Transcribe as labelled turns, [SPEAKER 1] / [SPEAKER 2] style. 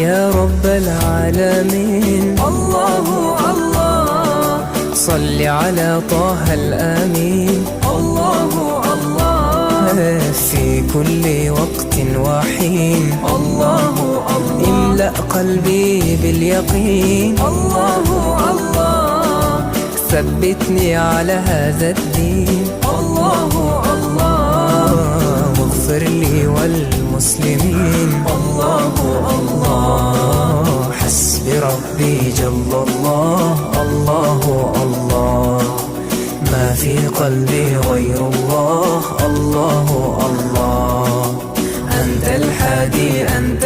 [SPEAKER 1] يا رب العالمين.
[SPEAKER 2] الله الله
[SPEAKER 1] صل على طه الأمين.
[SPEAKER 2] الله الله
[SPEAKER 1] في كل وقت وحين.
[SPEAKER 2] الله الله
[SPEAKER 1] املأ قلبي باليقين.
[SPEAKER 2] الله الله
[SPEAKER 1] ثبتني على هذا الدين.
[SPEAKER 2] الله الله
[SPEAKER 1] واغفر لي والمسلمين.
[SPEAKER 2] الله الله
[SPEAKER 1] حسبي ربي جل الله. الله الله ما في قلبي غير الله. الله الله أنت الحادي أنت